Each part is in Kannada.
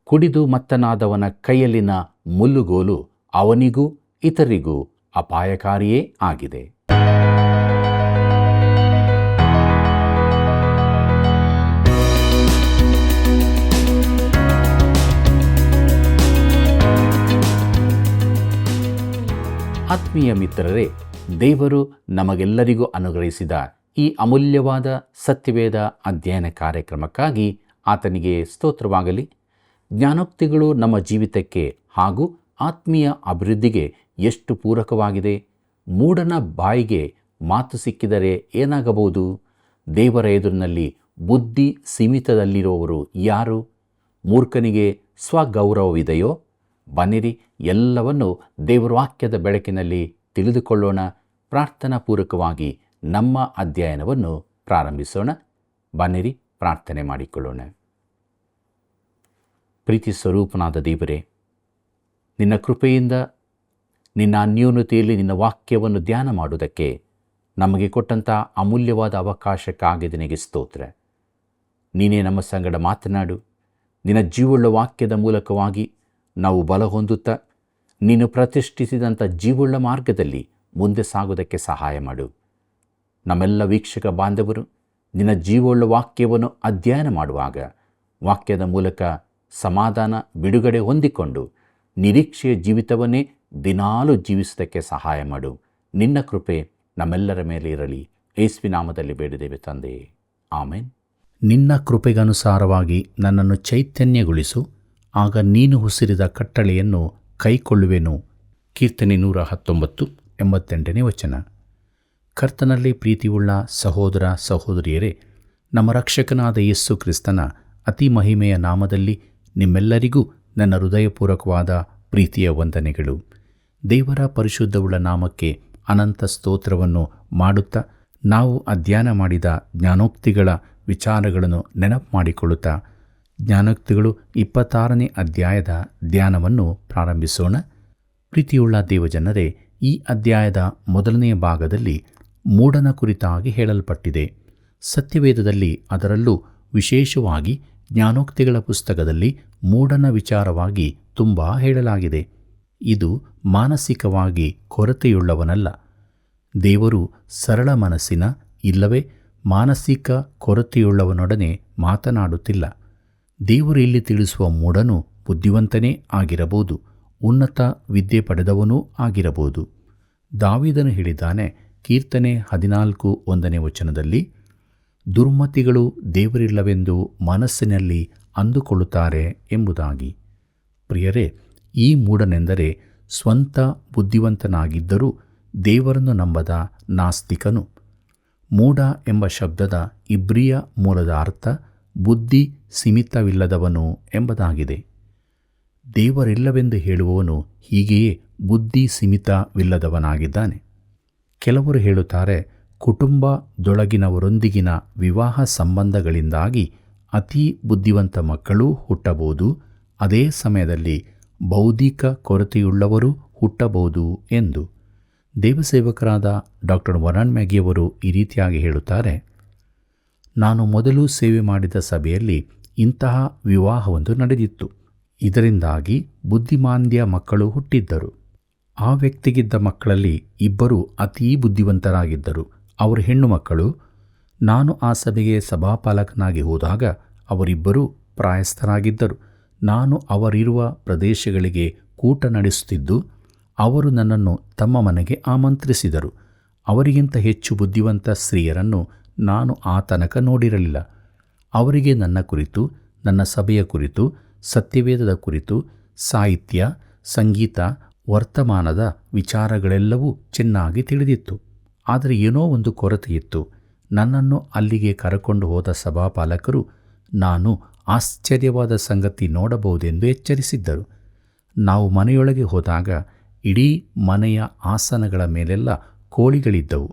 ಕುಡಿದು ಮತ್ತನಾದವನ ಕೈಯಲ್ಲಿನ ಮುಲ್ಲುಗೋಲು ಅವನಿಗೂ ಇತರಿಗೂ ಅಪಾಯಕಾರಿಯೇ ಆಗಿದೆ. ಆತ್ಮೀಯ ಮಿತ್ರರೇ, ದೇವರು ನಮಗೆಲ್ಲರಿಗೂ ಅನುಗ್ರಹಿಸಿದ ಈ ಅಮೂಲ್ಯವಾದ ಸತ್ಯವೇದ ಅಧ್ಯಯನ ಕಾರ್ಯಕ್ರಮಕ್ಕಾಗಿ ಆತನಿಗೆ ಸ್ತೋತ್ರವಾಗಲಿ. ಜ್ಞಾನೋಕ್ತಿಗಳು ನಮ್ಮ ಜೀವಿತಕ್ಕೆ ಹಾಗೂ ಆತ್ಮೀಯ ಅಭಿವೃದ್ಧಿಗೆ ಎಷ್ಟು ಪೂರಕವಾಗಿದೆ. ಮೂಢನ ಬಾಯಿಗೆ ಮಾತು ಸಿಕ್ಕಿದರೆ ಏನಾಗಬಹುದು? ದೇವರ ಎದುರಿನಲ್ಲಿ ಬುದ್ಧಿ ಸೀಮಿತದಲ್ಲಿರುವವರು ಯಾರು? ಮೂರ್ಖನಿಗೆ ಸ್ವಗೌರವವಿದೆಯೋ? ಬನ್ನಿರಿ, ಎಲ್ಲವನ್ನು ದೇವರ ವಾಕ್ಯದ ಬೆಳಕಿನಲ್ಲಿ ತಿಳಿದುಕೊಳ್ಳೋಣ. ಪ್ರಾರ್ಥನಾ ಪೂರ್ವಕವಾಗಿ ನಮ್ಮ ಅಧ್ಯಯನವನ್ನು ಪ್ರಾರಂಭಿಸೋಣ. ಬನ್ನಿರಿ, ಪ್ರಾರ್ಥನೆ ಮಾಡಿಕೊಳ್ಳೋಣ. ಪ್ರೀತಿ ಸ್ವರೂಪನಾದ ದೇವರೇ, ನಿನ್ನ ಕೃಪೆಯಿಂದ ನಿನ್ನ ಅನ್ಯೋನ್ಯತೆಯಲ್ಲಿ ನಿನ್ನ ವಾಕ್ಯವನ್ನು ಧ್ಯಾನ ಮಾಡುವುದಕ್ಕೆ ನಮಗೆ ಕೊಟ್ಟಂಥ ಅಮೂಲ್ಯವಾದ ಅವಕಾಶಕ್ಕಾಗಿ ನಿನಗೆ ಸ್ತೋತ್ರ. ನೀನೇ ನಮ್ಮ ಸಂಗಡ ಮಾತನಾಡು. ನಿನ್ನ ಜೀವವುಳ್ಳ ವಾಕ್ಯದ ಮೂಲಕವಾಗಿ ನಾವು ಬಲ ಹೊಂದುತ್ತಾ ನೀನು ಪ್ರತಿಷ್ಠಿಸಿದಂಥ ಜೀವವುಳ್ಳ ಮಾರ್ಗದಲ್ಲಿ ಮುಂದೆ ಸಾಗುವುದಕ್ಕೆ ಸಹಾಯ ಮಾಡು. ನಮ್ಮೆಲ್ಲ ವೀಕ್ಷಕ ಬಾಂಧವರು ನಿನ್ನ ಜೀವವುಳ್ಳ ವಾಕ್ಯವನ್ನು ಅಧ್ಯಯನ ಮಾಡುವಾಗ ವಾಕ್ಯದ ಮೂಲಕ ಸಮಾಧಾನ, ಬಿಡುಗಡೆ ಹೊಂದಿಕೊಂಡು ನಿರೀಕ್ಷೆಯ ಜೀವಿತವನ್ನೇ ದಿನಾಲೂ ಜೀವಿಸುವುದಕ್ಕೆ ಸಹಾಯ ಮಾಡು. ನಿನ್ನ ಕೃಪೆ ನಮ್ಮೆಲ್ಲರ ಮೇಲೆ ಇರಲಿ. ಯೇಸುವಿನ ನಾಮದಲ್ಲಿ ಬೇಡಿದ್ದೇವೆ ತಂದೆ, ಆಮೆನ್. ನಿನ್ನ ಕೃಪೆಗನುಸಾರವಾಗಿ ನನ್ನನ್ನು ಚೈತನ್ಯಗೊಳಿಸು, ಆಗ ನೀನು ಹುಸಿರಿದ ಕಟ್ಟಳೆಯನ್ನು ಕೈಕೊಳ್ಳುವೆನು. ಕೀರ್ತನೆ 119:88 ವಚನ. ಕರ್ತನಲ್ಲಿ ಪ್ರೀತಿಯುಳ್ಳ ಸಹೋದರ ಸಹೋದರಿಯರೇ, ನಮ್ಮ ರಕ್ಷಕನಾದ ಯೇಸು ಕ್ರಿಸ್ತನ ಅತಿ ಮಹಿಮೆಯ ನಾಮದಲ್ಲಿ ನಿಮ್ಮೆಲ್ಲರಿಗೂ ನನ್ನ ಹೃದಯಪೂರ್ವಕವಾದ ಪ್ರೀತಿಯ ವಂದನೆಗಳು. ದೇವರ ಪರಿಶುದ್ಧವುಳ್ಳ ನಾಮಕ್ಕೆ ಅನಂತ ಸ್ತೋತ್ರವನ್ನು ಮಾಡುತ್ತಾ ನಾವು ಅಧ್ಯಯನ ಮಾಡಿದ ಜ್ಞಾನೋಕ್ತಿಗಳ ವಿಚಾರಗಳನ್ನು ನೆನಪು ಮಾಡಿಕೊಳ್ಳುತ್ತಾ ಜ್ಞಾನೋಕ್ತಿಗಳು 26ನೇ ಅಧ್ಯಾಯದ ಧ್ಯಾನವನ್ನು ಪ್ರಾರಂಭಿಸೋಣ. ಪ್ರೀತಿಯುಳ್ಳ ದೇವಜನರೇ, ಈ ಅಧ್ಯಾಯದ ಮೊದಲನೆಯ ಭಾಗದಲ್ಲಿ ಮೂಢನ ಕುರಿತಾಗಿ ಹೇಳಲ್ಪಟ್ಟಿದೆ. ಸತ್ಯವೇದದಲ್ಲಿ, ಅದರಲ್ಲೂ ವಿಶೇಷವಾಗಿ ಜ್ಞಾನೋಕ್ತಿಗಳ ಪುಸ್ತಕದಲ್ಲಿ ಮೂಢನ ವಿಚಾರವಾಗಿ ತುಂಬ ಹೇಳಲಾಗಿದೆ. ಇದು ಮಾನಸಿಕವಾಗಿ ಕೊರತೆಯುಳ್ಳವನಲ್ಲ. ದೇವರು ಸರಳ ಮನಸ್ಸಿನ ಇಲ್ಲವೇ ಮಾನಸಿಕ ಕೊರತೆಯುಳ್ಳವನೊಡನೆ ಮಾತನಾಡುತ್ತಿಲ್ಲ. ದೇವರು ಇಲ್ಲಿ ತಿಳಿಸುವ ಮೂಢನು ಬುದ್ಧಿವಂತನೇ ಆಗಿರಬಹುದು, ಉನ್ನತ ವಿದ್ಯೆ ಪಡೆದವನೂ ಆಗಿರಬಹುದು. ದಾವೀದನು ಹೇಳಿದ್ದಾನೆ, ಕೀರ್ತನೆ 14:1 ವಚನದಲ್ಲಿ, ದುರ್ಮತಿಗಳು ದೇವರಿಲ್ಲವೆಂದು ಮನಸ್ಸಿನಲ್ಲಿ ಅಂದುಕೊಳ್ಳುತ್ತಾರೆ ಎಂಬುದಾಗಿ. ಪ್ರಿಯರೇ, ಈ ಮೂಢನೆಂದರೆ ಸ್ವಂತ ಬುದ್ಧಿವಂತನಾಗಿದ್ದರೂ ದೇವರನ್ನು ನಂಬದ ನಾಸ್ತಿಕನು. ಮೂಢ ಎಂಬ ಶಬ್ದದ ಇಬ್ರಿಯ ಮೂಲದ ಅರ್ಥ ಬುದ್ಧಿ ಸೀಮಿತವಿಲ್ಲದವನು ಎಂಬುದಾಗಿದೆ. ದೇವರಿಲ್ಲವೆಂದು ಹೇಳುವವನು ಹೀಗೆಯೇ ಬುದ್ಧಿ ಸೀಮಿತವಿಲ್ಲದವನಾಗಿದ್ದಾನೆ. ಕೆಲವರು ಹೇಳುತ್ತಾರೆ, ಕುಟುಂಬದೊಳಗಿನವರೊಂದಿಗಿನ ವಿವಾಹ ಸಂಬಂಧಗಳಿಂದಾಗಿ ಅತಿ ಬುದ್ಧಿವಂತ ಮಕ್ಕಳೂ ಹುಟ್ಟಬಹುದು, ಅದೇ ಸಮಯದಲ್ಲಿ ಬೌದ್ಧಿಕ ಕೊರತೆಯುಳ್ಳವರು ಹುಟ್ಟಬಹುದು ಎಂದು. ದೇವಸೇವಕರಾದ ಡಾಕ್ಟರ್ ವರಾನ್ ಮ್ಯಾಗಿಯವರು ಈ ರೀತಿಯಾಗಿ ಹೇಳುತ್ತಾರೆ, ನಾನು ಮೊದಲು ಸೇವೆ ಮಾಡಿದ ಸಭೆಯಲ್ಲಿ ಇಂತಹ ವಿವಾಹವೊಂದು ನಡೆದಿತ್ತು. ಇದರಿಂದಾಗಿ ಬುದ್ಧಿಮಾಂದ್ಯ ಮಕ್ಕಳು ಹುಟ್ಟಿದ್ದರು. ಆ ವ್ಯಕ್ತಿಗಿದ್ದ ಮಕ್ಕಳಲ್ಲಿ ಇಬ್ಬರು ಅತೀ ಬುದ್ಧಿವಂತರಾಗಿದ್ದರು. ಅವರು ಹೆಣ್ಣು ಮಕ್ಕಳು. ನಾನು ಆ ಸಭೆಗೆ ಸಭಾಪಾಲಕನಾಗಿ ಹೋದಾಗ ಅವರಿಬ್ಬರೂ ಪ್ರಾಯಸ್ಥರಾಗಿದ್ದರು. ನಾನು ಅವರಿರುವ ಪ್ರದೇಶಗಳಿಗೆ ಕೂಟ ನಡೆಸುತ್ತಿದ್ದು ಅವರು ನನ್ನನ್ನು ತಮ್ಮ ಮನೆಗೆ ಆಮಂತ್ರಿಸಿದರು. ಅವರಿಗಿಂತ ಹೆಚ್ಚು ಬುದ್ಧಿವಂತ ಸ್ತ್ರೀಯರನ್ನು ನಾನು ಆ ತನಕ ನೋಡಿರಲಿಲ್ಲ. ಅವರಿಗೆ ನನ್ನ ಕುರಿತು, ನನ್ನ ಸಭೆಯ ಕುರಿತು, ಸತ್ಯವೇದದ ಕುರಿತು, ಸಾಹಿತ್ಯ, ಸಂಗೀತ, ವರ್ತಮಾನದ ವಿಚಾರಗಳೆಲ್ಲವೂ ಚೆನ್ನಾಗಿ ತಿಳಿದಿತ್ತು. ಆದರೆ ಏನೋ ಒಂದು ಕೊರತೆಯಿತ್ತು. ನನ್ನನ್ನು ಅಲ್ಲಿಗೆ ಕರೆಕೊಂಡು ಹೋದ ಸಭಾಪಾಲಕರು ನಾನು ಆಶ್ಚರ್ಯವಾದ ಸಂಗತಿ ನೋಡಬಹುದೆಂದು ಎಚ್ಚರಿಸಿದ್ದರು. ನಾವು ಮನೆಯೊಳಗೆ ಹೋದಾಗ ಇಡೀ ಮನೆಯ ಆಸನಗಳ ಮೇಲೆಲ್ಲ ಕೋಳಿಗಳಿದ್ದವು.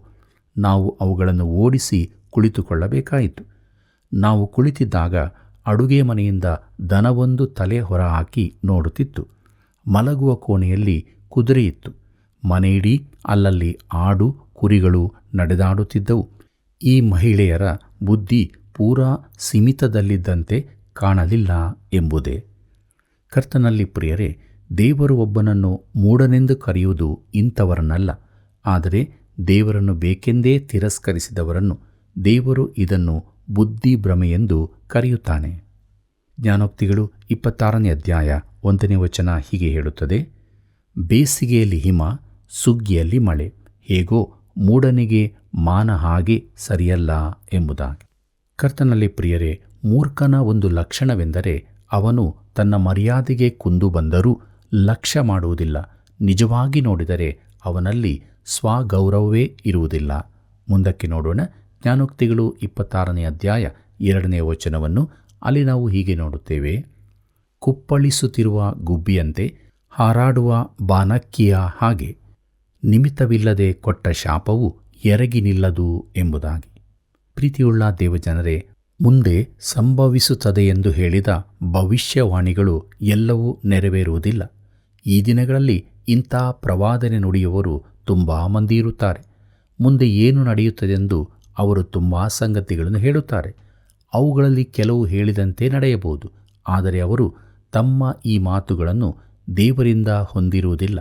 ನಾವು ಅವುಗಳನ್ನು ಓಡಿಸಿ ಕುಳಿತುಕೊಳ್ಳಬೇಕಾಯಿತು. ನಾವು ಕುಳಿತಿದ್ದಾಗ ಅಡುಗೆ ಮನೆಯಿಂದ ದನವೊಂದು ತಲೆ ಹೊರಹಾಕಿ ನೋಡುತ್ತಿತ್ತು. ಮಲಗುವ ಕೋಣೆಯಲ್ಲಿ ಕುದುರೆಯಿತ್ತು. ಮನೆಯಿಡೀ ಅಲ್ಲಲ್ಲಿ ಆಡು ಕುರಿಗಳು ನಡೆದಾಡುತ್ತಿದ್ದವು. ಈ ಮಹಿಳೆಯರ ಬುದ್ಧಿ ಪೂರಾ ಸೀಮಿತದಲ್ಲಿದ್ದಂತೆ ಕಾಣಲಿಲ್ಲ ಎಂಬುದೇ. ಕರ್ತನಲ್ಲಿ ಪ್ರಿಯರೇ, ದೇವರು ಒಬ್ಬನನ್ನು ಮೂಢನೆಂದು ಕರೆಯುವುದು ಇಂಥವರನ್ನಲ್ಲ, ಆದರೆ ದೇವರನ್ನು ಬೇಕೆಂದೇ ತಿರಸ್ಕರಿಸಿದವರನ್ನು ದೇವರು ಇದನ್ನು ಬುದ್ಧಿಭ್ರಮೆಯೆಂದು ಕರೆಯುತ್ತಾನೆ. ಜ್ಞಾನೋಕ್ತಿಗಳು 26ನೇ ಅಧ್ಯಾಯ 1ನೇ ವಚನ ಹೀಗೆ ಹೇಳುತ್ತದೆ: ಬೇಸಿಗೆಯಲ್ಲಿ ಹಿಮ, ಸುಗ್ಗಿಯಲ್ಲಿ ಮಳೆ, ಹೇಗೋ ಮೂಢನಿಗೆ ಮಾನ ಹಾಗೆ ಸರಿಯಲ್ಲ ಎಂಬುದಾಗಿ. ಕರ್ತನಲ್ಲಿ ಪ್ರಿಯರೇ, ಮೂರ್ಖನ ಒಂದು ಲಕ್ಷಣವೆಂದರೆ ಅವನು ತನ್ನ ಮರ್ಯಾದೆಗೆ ಕುಂದು ಬಂದರೂ ಲಕ್ಷ್ಯ ಮಾಡುವುದಿಲ್ಲ. ನಿಜವಾಗಿ ನೋಡಿದರೆ ಅವನಲ್ಲಿ ಸ್ವಗೌರವವೇ ಇರುವುದಿಲ್ಲ. ಮುಂದಕ್ಕೆ ನೋಡೋಣ. ಜ್ಞಾನೋಕ್ತಿಗಳು 26ನೇ ಅಧ್ಯಾಯ 2ನೇ ವಚನವನ್ನು. ಅಲ್ಲಿ ನಾವು ಹೀಗೆ ನೋಡುತ್ತೇವೆ: ಕುಪ್ಪಳಿಸುತ್ತಿರುವ ಗುಬ್ಬಿಯಂತೆ, ಹಾರಾಡುವ ಬಾನಕ್ಕಿಯ ಹಾಗೆ, ನಿಮಿತ್ತವಿಲ್ಲದೆ ಕೊಟ್ಟ ಶಾಪವು ಎರಗಿ ನಿಲ್ಲದು ಎಂಬುದಾಗಿ. ಪ್ರೀತಿಯುಳ್ಳ ದೇವಜನರೇ, ಮುಂದೆ ಸಂಭವಿಸುತ್ತದೆ ಎಂದು ಹೇಳಿದ ಭವಿಷ್ಯವಾಣಿಗಳು ಎಲ್ಲವೂ ನೆರವೇರುವುದಿಲ್ಲ. ಈ ದಿನಗಳಲ್ಲಿ ಇಂಥ ಪ್ರವಾದನೆ ನುಡಿಯುವವರು ತುಂಬ ಮಂದಿ ಇರುತ್ತಾರೆ. ಮುಂದೆ ಏನು ನಡೆಯುತ್ತದೆಂದು ಅವರು ತುಂಬ ಸಂಗತಿಗಳನ್ನು ಹೇಳುತ್ತಾರೆ. ಅವುಗಳಲ್ಲಿ ಕೆಲವು ಹೇಳಿದಂತೆ ನಡೆಯಬಹುದು, ಆದರೆ ಅವರು ತಮ್ಮ ಈ ಮಾತುಗಳನ್ನು ದೇವರಿಂದ ಹೊಂದಿರುವುದಿಲ್ಲ.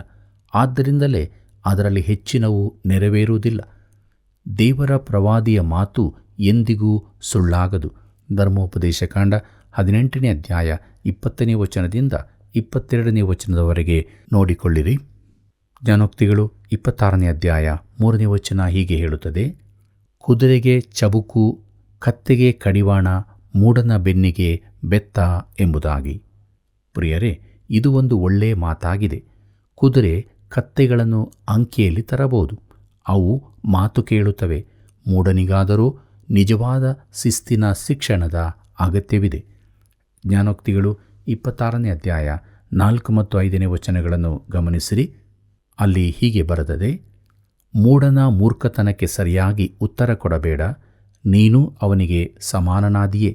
ಆದ್ದರಿಂದಲೇ ಅದರಲ್ಲಿ ಹೆಚ್ಚಿನವು ನೆರವೇರುವುದಿಲ್ಲ. ದೇವರ ಪ್ರವಾದಿಯ ಮಾತು ಎಂದಿಗೂ ಸುಳ್ಳಾಗದು. ಧರ್ಮೋಪದೇಶಕಾಂಡ 18ನೇ ಅಧ್ಯಾಯ 20ನೇ ವಚನದಿಂದ 22ನೇ ವಚನದವರೆಗೆ ನೋಡಿಕೊಳ್ಳಿರಿ. ಜ್ಞಾನೋಕ್ತಿಗಳು 26ನೇ ಅಧ್ಯಾಯ 3ನೇ ವಚನ ಹೀಗೆ ಹೇಳುತ್ತದೆ: ಕುದುರೆಗೆ ಚಬುಕು, ಕತ್ತೆಗೆ ಕಡಿವಾಣ, ಮೂಢನ ಬೆನ್ನಿಗೆ ಬೆತ್ತ ಎಂಬುದಾಗಿ. ಪ್ರಿಯರೇ, ಇದು ಒಂದು ಒಳ್ಳೆಯ ಮಾತಾಗಿದೆ. ಕುದುರೆ ಕತ್ತೆಗಳನ್ನು ಅಂಕೆಯಲ್ಲಿ ತರಬಹುದು. ಅವು ಮಾತು ಕೇಳುತ್ತವೆ. ಮೂಢನಿಗಾದರೂ ನಿಜವಾದ ಶಿಸ್ತಿನ ಶಿಕ್ಷಣದ ಅಗತ್ಯವಿದೆ. ಜ್ಞಾನೋಕ್ತಿಗಳು 26ನೇ ಅಧ್ಯಾಯ 4 ಮತ್ತು 5ನೇ ವಚನಗಳನ್ನು ಗಮನಿಸಿರಿ. ಅಲ್ಲಿ ಹೀಗೆ ಬರೆದದೆ: ಮೂಢನ ಮೂರ್ಖತನಕ್ಕೆ ಸರಿಯಾಗಿ ಉತ್ತರ ಕೊಡಬೇಡ, ನೀನು ಅವನಿಗೆ ಸಮಾನನಾದಿಯೇ.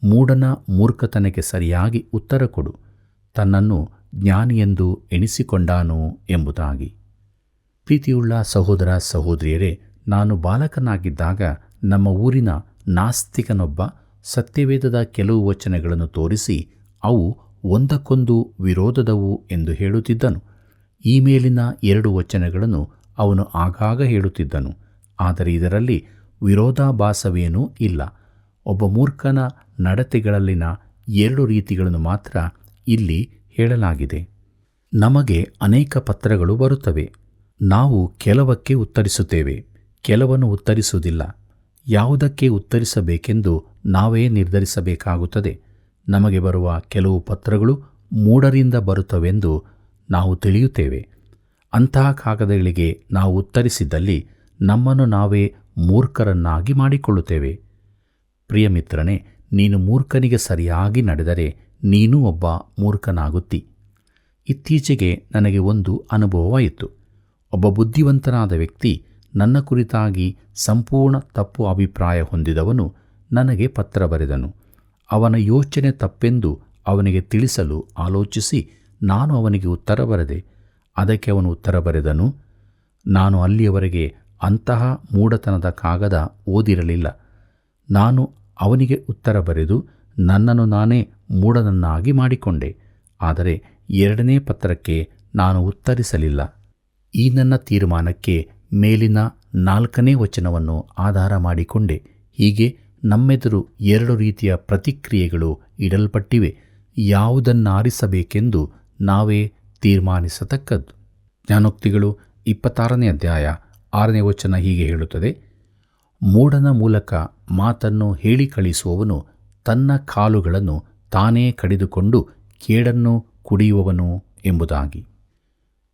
ಮೂಢನ ಮೂರ್ಖತನಕ್ಕೆ ಸರಿಯಾಗಿ ಉತ್ತರ ಕೊಡು, ತನ್ನನ್ನು ಜ್ಞಾನಿಯೆಂದು ಎಣಿಸಿಕೊಂಡಾನು ಎಂಬುದಾಗಿ. ಪ್ರೀತಿಯುಳ್ಳ ಸಹೋದರ ಸಹೋದರಿಯರೇ, ನಾನು ಬಾಲಕನಾಗಿದ್ದಾಗ ನಮ್ಮ ಊರಿನ ನಾಸ್ತಿಕನೊಬ್ಬ ಸತ್ಯವೇದದ ಕೆಲವು ವಚನಗಳನ್ನು ತೋರಿಸಿ ಅವು ಒಂದಕ್ಕೊಂದು ವಿರೋಧದವು ಎಂದು ಹೇಳುತ್ತಿದ್ದನು. ಈ ಮೇಲಿನ 2 ವಚನಗಳನ್ನು ಅವನು ಆಗಾಗ ಹೇಳುತ್ತಿದ್ದನು, ಆದರೆ ಇದರಲ್ಲಿ ವಿರೋಧಾಭಾಸವೇನೂ ಇಲ್ಲ. ಒಬ್ಬ ಮೂರ್ಖನ ನಡತೆಗಳಲ್ಲಿನ 2 ರೀತಿಗಳನ್ನು ಮಾತ್ರ ಇಲ್ಲಿ ಹೇಳಲಾಗಿದೆ. ನಮಗೆ ಅನೇಕ ಪತ್ರಗಳು ಬರುತ್ತವೆ. ನಾವು ಕೆಲವಕ್ಕೆ ಉತ್ತರಿಸುತ್ತೇವೆ, ಕೆಲವನ್ನು ಉತ್ತರಿಸುವುದಿಲ್ಲ. ಯಾವುದಕ್ಕೆ ಉತ್ತರಿಸಬೇಕೆಂದು ನಾವೇ ನಿರ್ಧರಿಸಬೇಕಾಗುತ್ತದೆ. ನಮಗೆ ಬರುವ ಕೆಲವು ಪತ್ರಗಳು ಮೂಢರಿಂದ ಬರುತ್ತವೆಂದು ನಾವು ತಿಳಿಯುತ್ತೇವೆ. ಅಂತಹ ಕಾಗದಗಳಿಗೆ ನಾವು ಉತ್ತರಿಸಿದ್ದಲ್ಲಿ ನಮ್ಮನ್ನು ನಾವೇ ಮೂರ್ಖರನ್ನಾಗಿ ಮಾಡಿಕೊಳ್ಳುತ್ತೇವೆ. ಪ್ರಿಯ ಮಿತ್ರನೇ, ನೀನು ಮೂರ್ಖನಿಗೆ ಸರಿಯಾಗಿ ನಡೆದರೆ ನೀನೂ ಒಬ್ಬ ಮೂರ್ಖನಾಗುತ್ತಿ. ಇತ್ತೀಚೆಗೆ ನನಗೆ ಒಂದು ಅನುಭವವಾಯಿತು. ಒಬ್ಬ ಬುದ್ಧಿವಂತನಾದ ವ್ಯಕ್ತಿ, ನನ್ನ ಕುರಿತಾಗಿ ಸಂಪೂರ್ಣ ತಪ್ಪು ಅಭಿಪ್ರಾಯ ಹೊಂದಿದವನು ನನಗೆ ಪತ್ರ ಬರೆದನು. ಅವನ ಯೋಚನೆ ತಪ್ಪೆಂದು ಅವನಿಗೆ ತಿಳಿಸಲು ಆಲೋಚಿಸಿ ನಾನು ಅವನಿಗೆ ಉತ್ತರ ಬರೆದೆ. ಅದಕ್ಕೆ ಅವನು ಉತ್ತರ ಬರೆದನು: ನಾನು ಅಲ್ಲಿಯವರೆಗೆ ಅಂತಹ ಮೂಢತನದ ಕಾಗದ ಓದಿರಲಿಲ್ಲ. ನಾನು ಅವನಿಗೆ ಉತ್ತರ ಬರೆದು ನನ್ನನ್ನು ನಾನೇ ಮೂಢನನ್ನಾಗಿ ಮಾಡಿಕೊಂಡೆ. ಆದರೆ 2ನೇ ಪತ್ರಕ್ಕೆ ನಾನು ಉತ್ತರಿಸಲಿಲ್ಲ. ಈ ನನ್ನ ತೀರ್ಮಾನಕ್ಕೆ ಮೇಲಿನ 4ನೇ ವಚನವನ್ನು ಆಧಾರ ಮಾಡಿಕೊಂಡೆ. ಹೀಗೆ ನಮ್ಮೆದುರು 2 ರೀತಿಯ ಪ್ರತಿಕ್ರಿಯೆಗಳು ಇಡಲ್ಪಟ್ಟಿವೆ. ಯಾವುದನ್ನಾರಿಸಬೇಕೆಂದು ನಾವೇ ತೀರ್ಮಾನಿಸತಕ್ಕದ್ದು. ಜ್ಞಾನೋಕ್ತಿಗಳು 26ನೇ ಅಧ್ಯಾಯ 6ನೇ ವಚನ ಹೀಗೆ ಹೇಳುತ್ತದೆ: ಮೂಢನ ಮೂಲಕ ಮಾತನ್ನು ಹೇಳಿ ಕಳಿಸುವವನು ತನ್ನ ಕಾಲುಗಳನ್ನು ತಾನೇ ಕಡಿದುಕೊಂಡು ಕೇಡನ್ನು ಕುಡಿಯುವವನು ಎಂಬುದಾಗಿ.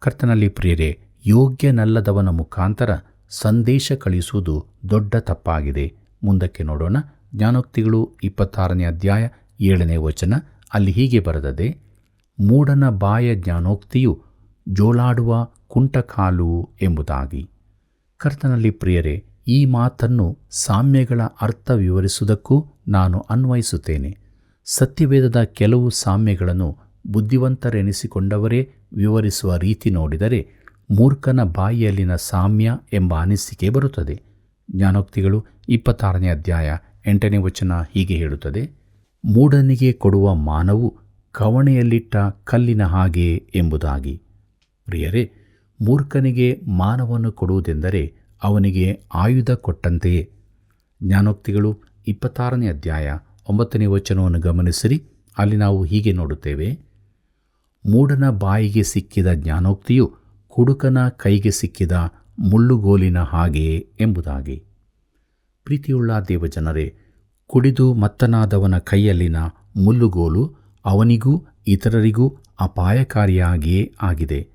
ಕರ್ತನಲ್ಲಿ ಪ್ರಿಯರೇ, ಯೋಗ್ಯನಲ್ಲದವನ ಮುಖಾಂತರ ಸಂದೇಶ ಕಳಿಸುವುದು ದೊಡ್ಡ ತಪ್ಪಾಗಿದೆ. ಮುಂದಕ್ಕೆ ನೋಡೋಣ. ಜ್ಞಾನೋಕ್ತಿಗಳು 26ನೇ ಅಧ್ಯಾಯ 7ನೇ ವಚನ. ಅಲ್ಲಿ ಹೀಗೆ ಬರೆದದೆ: ಮೂಢನ ಬಾಯ ಜ್ಞಾನೋಕ್ತಿಯು ಜೋಲಾಡುವ ಕುಂಟಕಾಲು ಎಂಬುದಾಗಿ. ಕರ್ತನಲ್ಲಿ ಪ್ರಿಯರೇ, ಈ ಮಾತನ್ನು ಸಾಮ್ಯಗಳ ಅರ್ಥ ವಿವರಿಸುವುದಕ್ಕೂ ನಾನು ಅನ್ವಯಿಸುತ್ತೇನೆ. ಸತ್ಯವೇದದ ಕೆಲವು ಸಾಮ್ಯಗಳನ್ನು ಬುದ್ಧಿವಂತರೆನಿಸಿಕೊಂಡವರೇ ವಿವರಿಸುವ ರೀತಿ ನೋಡಿದರೆ ಮೂರ್ಖನ ಬಾಯಿಯಲ್ಲಿನ ಸಾಮ್ಯ ಎಂಬ ಅನಿಸಿಕೆ ಬರುತ್ತದೆ. ಜ್ಞಾನೋಕ್ತಿಗಳು 26ನೇ ಅಧ್ಯಾಯ 8ನೇ ವಚನ ಹೀಗೆ ಹೇಳುತ್ತದೆ: ಮೂಢನಿಗೆ ಕೊಡುವ ಮಾನವು ಕವಣೆಯಲ್ಲಿಟ್ಟ ಕಲ್ಲಿನ ಹಾಗೆ ಎಂಬುದಾಗಿ. ಪ್ರಿಯರೇ, ಮೂರ್ಖನಿಗೆ ಮಾನವನ್ನು ಕೊಡುವುದೆಂದರೆ ಅವನಿಗೆ ಆಯುಧ ಕೊಟ್ಟಂತೆಯೇ. ಜ್ಞಾನೋಕ್ತಿಗಳು 26ನೇ ಅಧ್ಯಾಯ 9ನೇ ವಚನವನ್ನು ಗಮನಿಸಿರಿ. ಅಲ್ಲಿ ನಾವು ಹೀಗೆ ನೋಡುತ್ತೇವೆ: ಮೂಢನ ಬಾಯಿಗೆ ಸಿಕ್ಕಿದ ಜ್ಞಾನೋಕ್ತಿಯು ಕುಡುಕನ ಕೈಗೆ ಸಿಕ್ಕಿದ ಮುಳ್ಳುಗೋಲಿನ ಹಾಗೆಯೇ ಎಂಬುದಾಗಿ. ಪ್ರೀತಿಯುಳ್ಳ ದೇವಜನರೇ, ಕುಡಿದು ಮತ್ತನಾದವನ ಕೈಯಲ್ಲಿನ ಮುಳ್ಳುಗೋಲು ಅವನಿಗೂ ಇತರರಿಗೂ ಅಪಾಯಕಾರಿಯಾಗಿಯೇ ಆಗಿದೆ.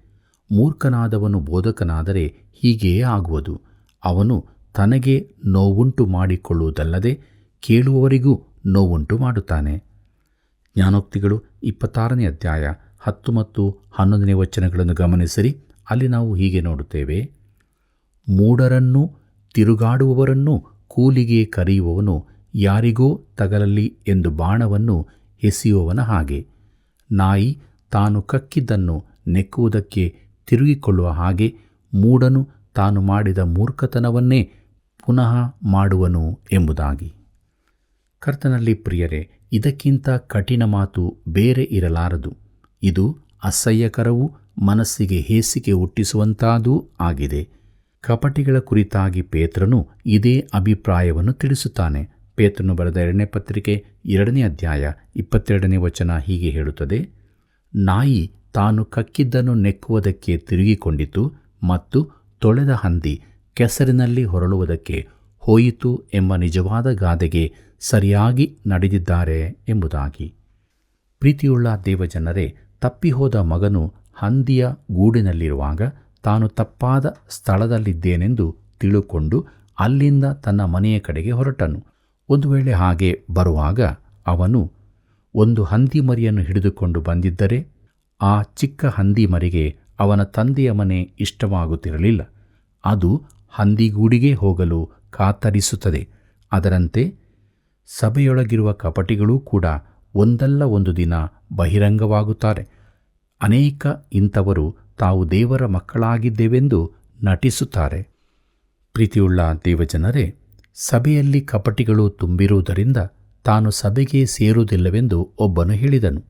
ಮೂರ್ಖನಾದವನು ಬೋಧಕನಾದರೆ ಹೀಗೆಯೇ ಆಗುವುದು. ಅವನು ತನಗೆ ನೋವುಂಟು ಮಾಡಿಕೊಳ್ಳುವುದಲ್ಲದೆ ಕೇಳುವವರಿಗೂ ನೋವುಂಟು ಮಾಡುತ್ತಾನೆ. ಜ್ಞಾನೋಕ್ತಿಗಳು 26ನೇ ಅಧ್ಯಾಯ 10 ಮತ್ತು 11ನೇ ವಚನಗಳನ್ನು ಗಮನಿಸಿರಿ. ಅಲ್ಲಿ ನಾವು ಹೀಗೆ ನೋಡುತ್ತೇವೆ: ಮೂಢರನ್ನೂ ತಿರುಗಾಡುವವರನ್ನೂ ಕೂಲಿಗೆ ಕರೆಯುವವನು ಯಾರಿಗೋ ತಗಲಲಿ ಎಂದು ಬಾಣವನ್ನು ಎಸೆಯುವವನ ಹಾಗೆ. ನಾಯಿ ತಾನು ಕಕ್ಕಿದ್ದನ್ನು ನೆಕ್ಕುವುದಕ್ಕೆ ತಿರುಗಿಕೊಳ್ಳುವ ಹಾಗೆ ಮೂಢನು ತಾನು ಮಾಡಿದ ಮೂರ್ಖತನವನ್ನೇ ಪುನಃ ಮಾಡುವನು ಎಂಬುದಾಗಿ. ಕರ್ತನಲ್ಲಿ ಪ್ರಿಯರೇ, ಇದಕ್ಕಿಂತ ಕಠಿಣ ಮಾತು ಬೇರೆ ಇರಲಾರದು. ಇದು ಅಸಹ್ಯಕರವೂ ಮನಸ್ಸಿಗೆ ಹೇಸಿಗೆ ಹುಟ್ಟಿಸುವಂತಾದೂ ಆಗಿದೆ. ಕಪಟಿಗಳ ಕುರಿತಾಗಿ ಪೇತ್ರನು ಇದೇ ಅಭಿಪ್ರಾಯವನ್ನು ತಿಳಿಸುತ್ತಾನೆ. ಪೇತ್ರನು ಬರೆದ 2ನೇ ಪತ್ರಿಕೆ 2ನೇ ಅಧ್ಯಾಯ 22ನೇ ವಚನ ಹೀಗೆ ಹೇಳುತ್ತದೆ: ನಾಯಿ ತಾನು ಕಕ್ಕಿದ್ದನ್ನು ನೆಕ್ಕುವುದಕ್ಕೆ ತಿರುಗಿಕೊಂಡಿತು ಮತ್ತು ತೊಳೆದ ಹಂದಿ ಕೆಸರಿನಲ್ಲಿ ಹೊರಳುವುದಕ್ಕೆ ಹೋಯಿತು ಎಂಬ ನಿಜವಾದ ಗಾದೆಗೆ ಸರಿಯಾಗಿ ನಡೆದಿದ್ದಾರೆ ಎಂಬುದಾಗಿ. ಪ್ರೀತಿಯುಳ್ಳ ದೇವಜನರೇ, ತಪ್ಪಿಹೋದ ಮಗನು ಹಂದಿಯ ಗೂಡಿನಲ್ಲಿರುವಾಗ ತಾನು ತಪ್ಪಾದ ಸ್ಥಳದಲ್ಲಿದ್ದೇನೆಂದು ತಿಳುಕೊಂಡು ಅಲ್ಲಿಂದ ತನ್ನ ಮನೆಯ ಕಡೆಗೆ ಹೊರಟನು. ಒಂದು ವೇಳೆ ಹಾಗೆ ಬರುವಾಗ ಅವನು ಒಂದು ಹಂದಿ ಮರಿಯನ್ನು ಹಿಡಿದುಕೊಂಡು ಬಂದಿದ್ದರೆ ಆ ಚಿಕ್ಕ ಹಂದಿ ಮರಿಗೆ ಅವನ ತಂದೆಯ ಮನೆ ಇಷ್ಟವಾಗುತ್ತಿರಲಿಲ್ಲ. ಅದು ಹಂದಿಗೂಡಿಗೆ ಹೋಗಲು ಕಾತರಿಸುತ್ತದೆ. ಅದರಂತೆ ಸಭೆಯೊಳಗಿರುವ ಕಪಟಿಗಳೂ ಕೂಡ ಒಂದಲ್ಲ ಒಂದು ದಿನ ಬಹಿರಂಗವಾಗುತ್ತಾರೆ. ಅನೇಕ ಇಂಥವರು ತಾವು ದೇವರ ಮಕ್ಕಳಾಗಿದ್ದೇವೆಂದು ನಟಿಸುತ್ತಾರೆ. ಪ್ರೀತಿಯುಳ್ಳ ದೇವಜನರೇ, ಸಭೆಯಲ್ಲಿ ಕಪಟಿಗಳು ತುಂಬಿರುವುದರಿಂದ ತಾನು ಸಭೆಗೆ ಸೇರುವುದಿಲ್ಲವೆಂದು ಒಬ್ಬನು ಹೇಳಿದನು.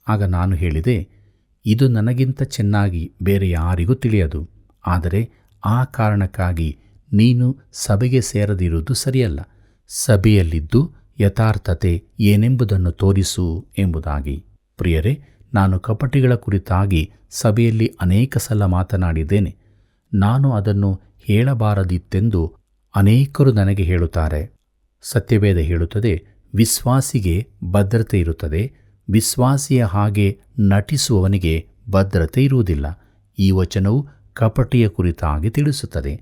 ಆಗ ನಾನು ಹೇಳಿದೆ, ಇದು ನನಗಿಂತ ಚೆನ್ನಾಗಿ ಬೇರೆ ಯಾರಿಗೂ ತಿಳಿಯದು. ಆದರೆ ಆ ಕಾರಣಕ್ಕಾಗಿ ನೀನು ಸಭೆಗೆ ಸೇರದಿರುವುದು ಸರಿಯಲ್ಲ. ಸಭೆಯಲ್ಲಿದ್ದು ಯಥಾರ್ಥತೆ ಏನೆಂಬುದನ್ನು ತೋರಿಸು ಎಂಬುದಾಗಿ. ಪ್ರಿಯರೇ, ನಾನು ಕಪಟಿಗಳ ಕುರಿತಾಗಿ ಸಭೆಯಲ್ಲಿ ಅನೇಕ ಸಲ ಮಾತನಾಡಿದ್ದೇನೆ. ನಾನು ಅದನ್ನು ಹೇಳಬಾರದಿತ್ತೆಂದು ಅನೇಕರು ನನಗೆ ಹೇಳುತ್ತಾರೆ. ಸತ್ಯವೇದ ಹೇಳುತ್ತದೆ, ವಿಶ್ವಾಸಿಗೆ ಭದ್ರತೆ ಇರುತ್ತದೆ, ವಿಶ್ವಾಸಿಯ ಹಾಗೆ ನಟಿಸುವವನಿಗೆ ಭದ್ರತೆ ಇರುವುದಿಲ್ಲ. ಈ ವಚನವು ಕಪಟಿಯ ಕುರಿತಾಗಿ ತಿಳಿಸುತ್ತದೆ.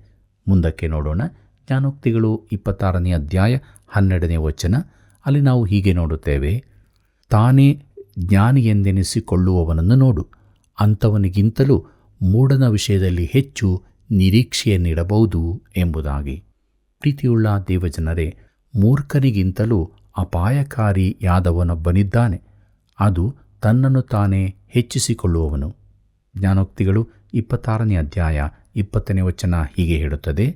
ಮುಂದಕ್ಕೆ ನೋಡೋಣ. ಜ್ಞಾನೋಕ್ತಿಗಳು 26ನೇ ಅಧ್ಯಾಯ 12ನೇ ವಚನ. ಅಲ್ಲಿ ನಾವು ಹೀಗೆ ನೋಡುತ್ತೇವೆ: ತಾನೇ ಜ್ಞಾನಿಯೆಂದೆನಿಸಿಕೊಳ್ಳುವವನನ್ನು ನೋಡು, ಅಂಥವನಿಗಿಂತಲೂ ಮೂಢನ ವಿಷಯದಲ್ಲಿ ಹೆಚ್ಚು ನಿರೀಕ್ಷೆಯನ್ನಿಡಬಹುದು ಎಂಬುದಾಗಿ. ಪ್ರೀತಿಯುಳ್ಳ ದೇವಜನರೇ, ಮೂರ್ಖನಿಗಿಂತಲೂ ಅಪಾಯಕಾರಿಯಾದವನೊಬ್ಬನಿದ್ದಾನೆ. ಅದು ತನ್ನನ್ನು ತಾನೇ ಹೆಚ್ಚಿಸಿಕೊಳ್ಳುವವನು. ಜ್ಞಾನೋಕ್ತಿಗಳು 26ನೇ ಅಧ್ಯಾಯ 20ನೇ ವಚನ ಹೀಗೆ ಹೇಳುತ್ತದೆ: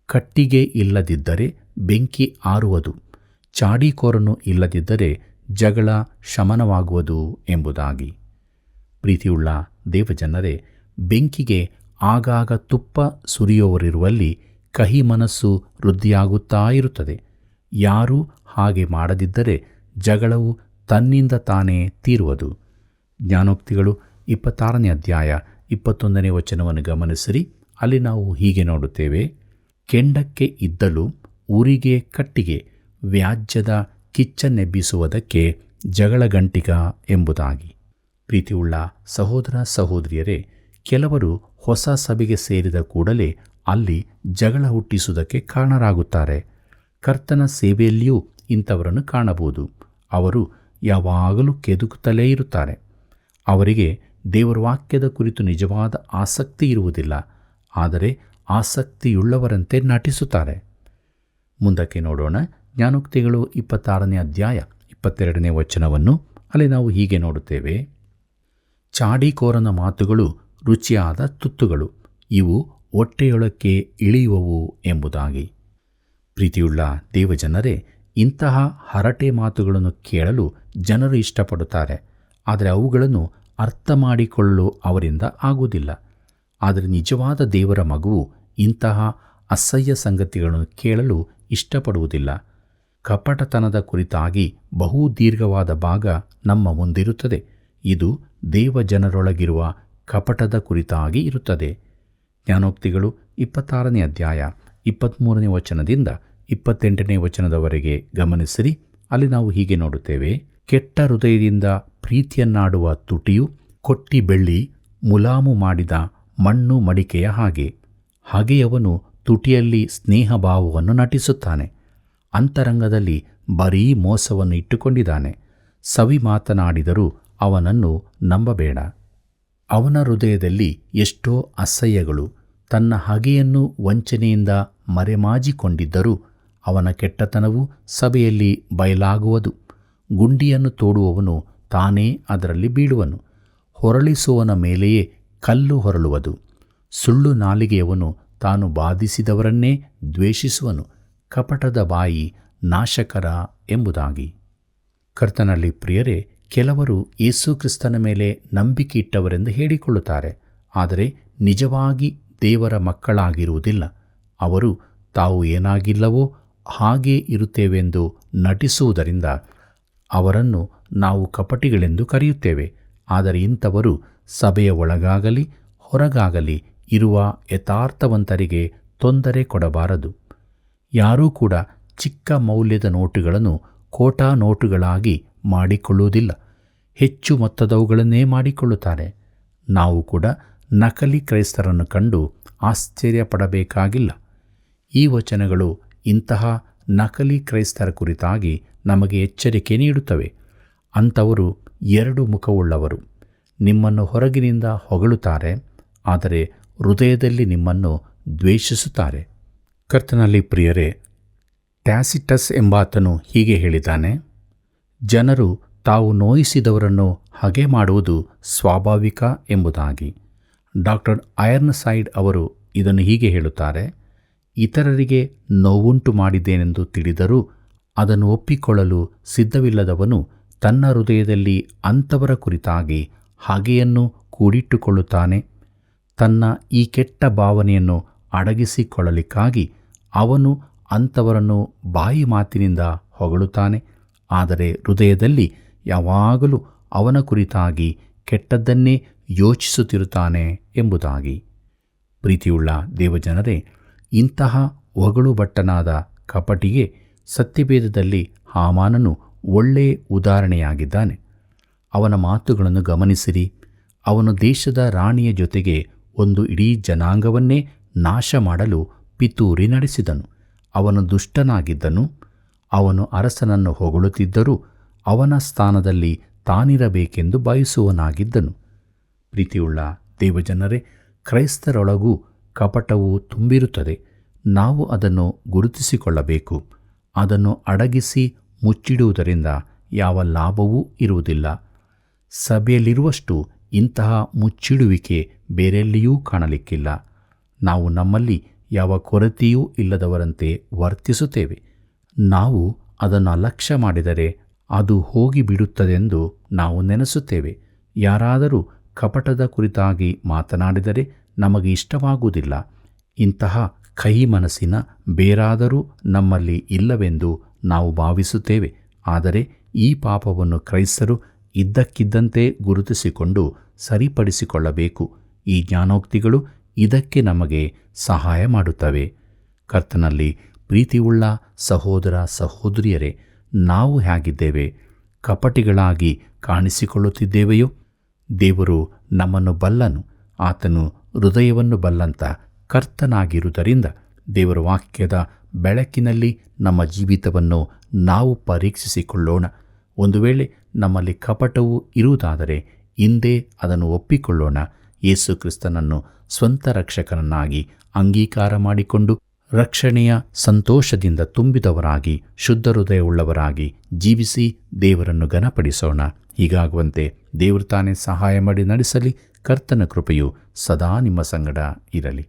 ಕಟ್ಟಿಗೆ ಇಲ್ಲದಿದ್ದರೆ ಬೆಂಕಿ ಆರುವುದು, ಚಾಡಿಕೋರನು ಇಲ್ಲದಿದ್ದರೆ ಜಗಳ ಶಮನವಾಗುವುದು ಎಂಬುದಾಗಿ. ಪ್ರೀತಿಯುಳ್ಳ ದೇವಜನರೇ, ಬೆಂಕಿಗೆ ಆಗಾಗ ತುಪ್ಪ ಸುರಿಯುವವರಿರುವಲ್ಲಿ ಕಹಿ ಮನಸ್ಸು ವೃದ್ಧಿಯಾಗುತ್ತಾ ಇರುತ್ತದೆ. ಯಾರೂ ಹಾಗೆ ಮಾಡದಿದ್ದರೆ ಜಗಳವು ತನ್ನಿಂದ ತಾನೇ ತೀರುವುದು. ಜ್ಞಾನೋಕ್ತಿಗಳು 26ನೇ ಅಧ್ಯಾಯ 21ನೇ ವಚನವನ್ನು ಗಮನಿಸಿರಿ. ಅಲ್ಲಿ ನಾವು ಹೀಗೆ ನೋಡುತ್ತೇವೆ: ಕೆಂಡಕ್ಕೆ ಇದ್ದಲು ಊರಿಗೆ ಕಟ್ಟಿಗೆ, ವ್ಯಾಜ್ಯದ ಕಿಚ್ಚನ್ನೆಬ್ಬಿಸುವುದಕ್ಕೆ ಜಗಳಗಂಟಿಗ ಎಂಬುದಾಗಿ. ಪ್ರೀತಿಯುಳ್ಳ ಸಹೋದರ ಸಹೋದರಿಯರೇ, ಕೆಲವರು ಹೊಸ ಸಭೆಗೆ ಸೇರಿದ ಕೂಡಲೇ ಅಲ್ಲಿ ಜಗಳ ಹುಟ್ಟಿಸುವುದಕ್ಕೆ ಕಾರಣರಾಗುತ್ತಾರೆ. ಕರ್ತನ ಸೇವೆಯಲ್ಲಿಯೂ ಇಂಥವರನ್ನು ಕಾಣಬಹುದು. ಅವರು ಯಾವಾಗಲೂ ಕೆದುಕುತ್ತಲೇ ಇರುತ್ತಾರೆ. ಅವರಿಗೆ ದೇವರ ವಾಕ್ಯದ ಕುರಿತು ನಿಜವಾದ ಆಸಕ್ತಿ ಇರುವುದಿಲ್ಲ, ಆದರೆ ಆಸಕ್ತಿಯುಳ್ಳವರಂತೆ ನಟಿಸುತ್ತಾರೆ. ಮುಂದಕ್ಕೆ ನೋಡೋಣ. ಜ್ಞಾನೋಕ್ತಿಗಳು 26ನೇ ಅಧ್ಯಾಯ 22ನೇ ವಚನವನ್ನು. ಅಲ್ಲಿ ನಾವು ಹೀಗೆ ನೋಡುತ್ತೇವೆ: ಚಾಡಿಕೋರನ ಮಾತುಗಳು ರುಚಿಯಾದ ತುತ್ತುಗಳು, ಇವು ಹೊಟ್ಟೆಯೊಳಕ್ಕೆ ಇಳಿಯುವವು ಎಂಬುದಾಗಿ. ಪ್ರೀತಿಯುಳ್ಳ ದೇವಜನರೇ, ಇಂತಹ ಹರಟೆ ಮಾತುಗಳನ್ನು ಕೇಳಲು ಜನರು ಇಷ್ಟಪಡುತ್ತಾರೆ. ಆದರೆ ಅವುಗಳನ್ನು ಅರ್ಥ ಮಾಡಿಕೊಳ್ಳಲು ಅವರಿಂದ ಆಗುವುದಿಲ್ಲ. ಆದರೆ ನಿಜವಾದ ದೇವರ ಮಗುವು ಇಂತಹ ಅಸಹ್ಯ ಸಂಗತಿಗಳನ್ನು ಕೇಳಲು ಇಷ್ಟಪಡುವುದಿಲ್ಲ. ಕಪಟತನದ ಕುರಿತಾಗಿ ಬಹು ದೀರ್ಘವಾದ ಭಾಗ ನಮ್ಮ ಮುಂದಿರುತ್ತದೆ. ಇದು ದೇವಜನರೊಳಗಿರುವ ಕಪಟದ ಕುರಿತಾಗಿ ಇರುತ್ತದೆ. ಜ್ಞಾನೋಕ್ತಿಗಳು 26ನೇ ಅಧ್ಯಾಯ 23ನೇ ವಚನದಿಂದ 28ನೇ ವಚನದವರೆಗೆ ಗಮನಿಸಿರಿ. ಅಲ್ಲಿ ನಾವು ಹೀಗೆ ನೋಡುತ್ತೇವೆ: ಕೆಟ್ಟ ಹೃದಯದಿಂದ ಪ್ರೀತಿಯನ್ನಾಡುವ ತುಟಿಯು ಕೊಟ್ಟಿ ಬೆಳ್ಳಿ ಮುಲಾಮು ಮಾಡಿದ ಮಣ್ಣು ಮಡಿಕೆಯ ಹಾಗೆಯವನು ತುಟಿಯಲ್ಲಿ ಸ್ನೇಹಭಾವವನ್ನು ನಟಿಸುತ್ತಾನೆ, ಅಂತರಂಗದಲ್ಲಿ ಬರೀ ಮೋಸವನ್ನು ಇಟ್ಟುಕೊಂಡಿದ್ದಾನೆ. ಸವಿ ಮಾತನಾಡಿದರೂ ಅವನನ್ನು ನಂಬಬೇಡ. ಅವನ ಹೃದಯದಲ್ಲಿ ಎಷ್ಟೋ ಅಸಹ್ಯಗಳು, ತನ್ನ ಹಗೆಯನ್ನು ವಂಚನೆಯಿಂದ ಮರೆಮಾಚಿಕೊಂಡಿದ್ದರೂ ಅವನ ಕೆಟ್ಟತನವು ಸಭೆಯಲ್ಲಿ ಬಯಲಾಗುವುದು. ಗುಂಡಿಯನ್ನು ತೋಡುವವನು ತಾನೇ ಅದರಲ್ಲಿ ಬೀಳುವನು, ಹೊರಳಿಸುವವನ ಮೇಲೆಯೇ ಕಲ್ಲು ಹೊರಳುವುದು. ಸುಳ್ಳು ನಾಲಿಗೆಯವನು ತಾನು ಬಾಧಿಸಿದವರನ್ನೇ ದ್ವೇಷಿಸುವನು, ಕಪಟದ ಬಾಯಿ ನಾಶಕರ ಎಂಬುದಾಗಿ. ಕರ್ತನಲ್ಲಿ ಪ್ರಿಯರೇ, ಕೆಲವರು ಯೇಸು ಕ್ರಿಸ್ತನ ಮೇಲೆ ನಂಬಿಕೆ ಇಟ್ಟವರೆಂದು ಹೇಳಿಕೊಳ್ಳುತ್ತಾರೆ, ಆದರೆ ನಿಜವಾಗಿ ದೇವರ ಮಕ್ಕಳಾಗಿರುವುದಿಲ್ಲ. ಅವರು ತಾವು ಏನಾಗಿಲ್ಲವೋ ಹಾಗೇ ಇರುತ್ತೇವೆಂದು ನಟಿಸುವುದರಿಂದ ಅವರನ್ನು ನಾವು ಕಪಟಿಗಳೆಂದು ಕರೆಯುತ್ತೇವೆ. ಆದರೆ ಇಂಥವರು ಸಭೆಯ ಒಳಗಾಗಲಿ ಹೊರಗಾಗಲಿ ಇರುವ ಯಥಾರ್ಥವಂತರಿಗೆ ತೊಂದರೆ ಕೊಡಬಾರದು. ಯಾರೂ ಕೂಡ ಚಿಕ್ಕ ಮೌಲ್ಯದ ನೋಟುಗಳನ್ನು ಕೋಟಾ ನೋಟುಗಳಾಗಿ ಮಾಡಿಕೊಳ್ಳುವುದಿಲ್ಲ, ಹೆಚ್ಚು ಮೊತ್ತದವುಗಳನ್ನೇ ಮಾಡಿಕೊಳ್ಳುತ್ತಾರೆ. ನಾವು ಕೂಡ ನಕಲಿ ಕ್ರೈಸ್ತರನ್ನು ಕಂಡು ಆಶ್ಚರ್ಯಪಡಬೇಕಾಗಿಲ್ಲ. ಈ ವಚನಗಳು ಇಂತಹ ನಕಲಿ ಕ್ರೈಸ್ತರ ಕುರಿತಾಗಿ ನಮಗೆ ಎಚ್ಚರಿಕೆ ನೀಡುತ್ತವೆ. ಅಂಥವರು ಎರಡು ಮುಖವುಳ್ಳವರು. ನಿಮ್ಮನ್ನು ಹೊರಗಿನಿಂದ ಹೊಗಳುತ್ತಾರೆ, ಆದರೆ ಹೃದಯದಲ್ಲಿ ನಿಮ್ಮನ್ನು ದ್ವೇಷಿಸುತ್ತಾರೆ. ಕರ್ತನಲ್ಲಿ ಪ್ರಿಯರೇ, ಟ್ಯಾಸಿಟಸ್ ಎಂಬಾತನು ಹೀಗೆ ಹೇಳಿದ್ದಾನೆ: ಜನರು ತಾವು ನೋಯಿಸಿದವರನ್ನು ಹಗೆ ಮಾಡುವುದು ಸ್ವಾಭಾವಿಕ ಎಂಬುದಾಗಿ. ಡಾಕ್ಟರ್ ಐರ್ನ್ಸೈಡ್ ಅವರು ಇದನ್ನು ಹೀಗೆ ಹೇಳುತ್ತಾರೆ: ಇತರರಿಗೆ ನೋವುಂಟು ಮಾಡಿದ್ದೇನೆಂದು ತಿಳಿದರೂ ಅದನ್ನು ಒಪ್ಪಿಕೊಳ್ಳಲು ಸಿದ್ಧವಿಲ್ಲದವನು ತನ್ನ ಹೃದಯದಲ್ಲಿ ಅಂಥವರ ಕುರಿತಾಗಿ ಹಗೆಯನ್ನು ಕೂಡಿಟ್ಟುಕೊಳ್ಳುತ್ತಾನೆ. ತನ್ನ ಈ ಕೆಟ್ಟ ಭಾವನೆಯನ್ನು ಅಡಗಿಸಿಕೊಳ್ಳಲಿಕ್ಕಾಗಿ ಅವನು ಅಂಥವರನ್ನು ಬಾಯಿ ಮಾತಿನಿಂದ ಹೊಗಳುತ್ತಾನೆ, ಆದರೆ ಹೃದಯದಲ್ಲಿ ಯಾವಾಗಲೂ ಅವನ ಕುರಿತಾಗಿ ಕೆಟ್ಟದ್ದನ್ನೇ ಯೋಚಿಸುತ್ತಿರುತ್ತಾನೆ ಎಂಬುದಾಗಿ. ಪ್ರೀತಿಯುಳ್ಳ ದೇವಜನರೇ, ಇಂತಹ ಹೊಗಳುಭಟ್ಟನಾದ ಕಪಟಿಗೆ ಸತ್ಯವೇದದಲ್ಲಿ ಹಾಮಾನನು ಒಳ್ಳೆಯ ಉದಾಹರಣೆಯಾಗಿದ್ದಾನೆ. ಅವನ ಮಾತುಗಳನ್ನು ಗಮನಿಸಿರಿ. ಅವನು ದೇಶದ ರಾಣಿಯ ಜೊತೆಗೆ ಒಂದು ಇಡೀ ಜನಾಂಗವನ್ನೇ ನಾಶ ಮಾಡಲು ಪಿತೂರಿ ನಡೆಸಿದನು. ಅವನು ದುಷ್ಟನಾಗಿದ್ದನು. ಅವನು ಅರಸನನ್ನು ಹೊಗಳುತ್ತಿದ್ದರೂ ಅವನ ಸ್ಥಾನದಲ್ಲಿ ತಾನಿರಬೇಕೆಂದು ಬಯಸುವನಾಗಿದ್ದನು. ಪ್ರೀತಿಯುಳ್ಳ ದೇವಜನರೇ, ಕ್ರೈಸ್ತರೊಳಗೂ ಕಪಟವು ತುಂಬಿರುತ್ತದೆ. ನಾವು ಅದನ್ನು ಗುರುತಿಸಿಕೊಳ್ಳಬೇಕು. ಅದನ್ನು ಅಡಗಿಸಿ ಮುಚ್ಚಿಡುವುದರಿಂದ ಯಾವ ಲಾಭವೂ ಇರುವುದಿಲ್ಲ. ಸಭೆಯಲ್ಲಿರುವಷ್ಟು ಇಂತಹ ಮುಚ್ಚಿಡುವಿಕೆ ಬೇರೆಲ್ಲಿಯೂ ಕಾಣಲಿಕ್ಕಿಲ್ಲ. ನಾವು ನಮ್ಮಲ್ಲಿ ಯಾವ ಕೊರತೆಯೂ ಇಲ್ಲದವರಂತೆ ವರ್ತಿಸುತ್ತೇವೆ. ನಾವು ಅದನ್ನು ಅಲಕ್ಷ್ಯ ಮಾಡಿದರೆ ಅದು ಹೋಗಿಬಿಡುತ್ತದೆಂದು ನಾವು ನೆನೆಸುತ್ತೇವೆ. ಯಾರಾದರೂ ಕಪಟದ ಕುರಿತಾಗಿ ಮಾತನಾಡಿದರೆ ನಮಗೆ ಇಷ್ಟವಾಗುವುದಿಲ್ಲ. ಇಂತಹ ಕಹಿ ಮನಸ್ಸಿನ ಬೇರಾದರೂ ನಮ್ಮಲ್ಲಿ ಇಲ್ಲವೆಂದು ನಾವು ಭಾವಿಸುತ್ತೇವೆ. ಆದರೆ ಈ ಪಾಪವನ್ನು ಕ್ರೈಸ್ತರು ಇದ್ದಕ್ಕಿದ್ದಂತೆ ಗುರುತಿಸಿಕೊಂಡು ಸರಿಪಡಿಸಿಕೊಳ್ಳಬೇಕು. ಈ ಜ್ಞಾನೋಕ್ತಿಗಳು ಇದಕ್ಕೆ ನಮಗೆ ಸಹಾಯ ಮಾಡುತ್ತವೆ. ಕರ್ತನಲ್ಲಿ ಪ್ರೀತಿಯುಳ್ಳ ಸಹೋದರ ಸಹೋದರಿಯರೇ, ನಾವು ಹೇಗಿದ್ದೇವೆ? ಕಪಟಿಗಳಾಗಿ ಕಾಣಿಸಿಕೊಳ್ಳುತ್ತಿದ್ದೇವೆಯೋ? ದೇವರು ನಮ್ಮನ್ನು ಬಲ್ಲನು. ಆತನು ಹೃದಯವನ್ನು ಬಲ್ಲಂತ ಕರ್ತನಾಗಿರುವುದರಿಂದ ದೇವರ ವಾಕ್ಯದ ಬೆಳಕಿನಲ್ಲಿ ನಮ್ಮ ಜೀವಿತವನ್ನು ನಾವು ಪರೀಕ್ಷಿಸಿಕೊಳ್ಳೋಣ. ಒಂದು ವೇಳೆ ನಮ್ಮಲ್ಲಿ ಕಪಟವು ಇರುವುದಾದರೆ ಹಿಂದೆ ಅದನ್ನು ಒಪ್ಪಿಕೊಳ್ಳೋಣ. ಯೇಸು ಕ್ರಿಸ್ತನನ್ನು ಸ್ವಂತ ರಕ್ಷಕನನ್ನಾಗಿ ಅಂಗೀಕಾರ ಮಾಡಿಕೊಂಡು ರಕ್ಷಣೆಯ ಸಂತೋಷದಿಂದ ತುಂಬಿದವರಾಗಿ ಶುದ್ಧ ಹೃದಯವುಳ್ಳವರಾಗಿ ಜೀವಿಸಿ ದೇವರನ್ನು ಘನಪಡಿಸೋಣ. ಹೀಗಾಗುವಂತೆ ದೇವರು ತಾನೇ ಸಹಾಯ ಮಾಡಿ ನಡೆಸಲಿ. ಕರ್ತನ ಕೃಪೆಯು ಸದಾ ನಿಮ್ಮ ಸಂಗಡ ಇರಲಿ.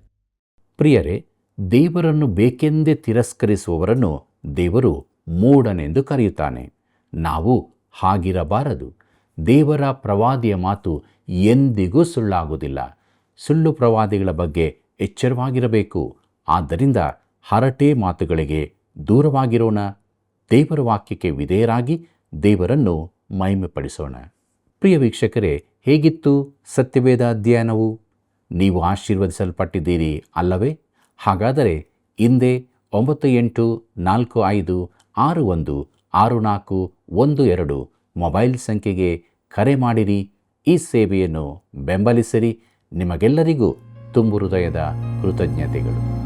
ಪ್ರಿಯರೇ, ದೇವರನ್ನು ಬೇಕೆಂದೇ ತಿರಸ್ಕರಿಸುವವರನ್ನು ದೇವರು ಮೂಢನೆಂದು ಕರೆಯುತ್ತಾನೆ. ನಾವು ಹಾಗಿರಬಾರದು. ದೇವರ ಪ್ರವಾದಿಯ ಮಾತು ಎಂದಿಗೂ ಸುಳ್ಳಾಗುವುದಿಲ್ಲ. ಸುಳ್ಳು ಪ್ರವಾದಿಗಳ ಬಗ್ಗೆ ಎಚ್ಚರವಾಗಿರಬೇಕು. ಆದ್ದರಿಂದ ಹರಟೆ ಮಾತುಗಳಿಗೆ ದೂರವಾಗಿರೋಣ. ದೇವರ ವಾಕ್ಯಕ್ಕೆ ವಿಧೇಯರಾಗಿ ದೇವರನ್ನು ಮಹಿಮೆಪಡಿಸೋಣ. ಪ್ರಿಯ ವೀಕ್ಷಕರೇ, ಹೇಗಿತ್ತು ಸತ್ಯವೇದ ಅಧ್ಯಯನವು? ನೀವು ಆಶೀರ್ವದಿಸಲ್ಪಟ್ಟಿದ್ದೀರಿ ಅಲ್ಲವೇ? ಹಾಗಾದರೆ ಹಿಂದೆ 9845616412 ಮೊಬೈಲ್ ಸಂಖ್ಯೆಗೆ ಕರೆ ಮಾಡಿರಿ. ಈ ಸೇವೆಯನ್ನು ಬೆಂಬಲಿಸಿರಿ. ನಿಮಗೆಲ್ಲರಿಗೂ ತುಂಬು ಹೃದಯದ ಕೃತಜ್ಞತೆಗಳು.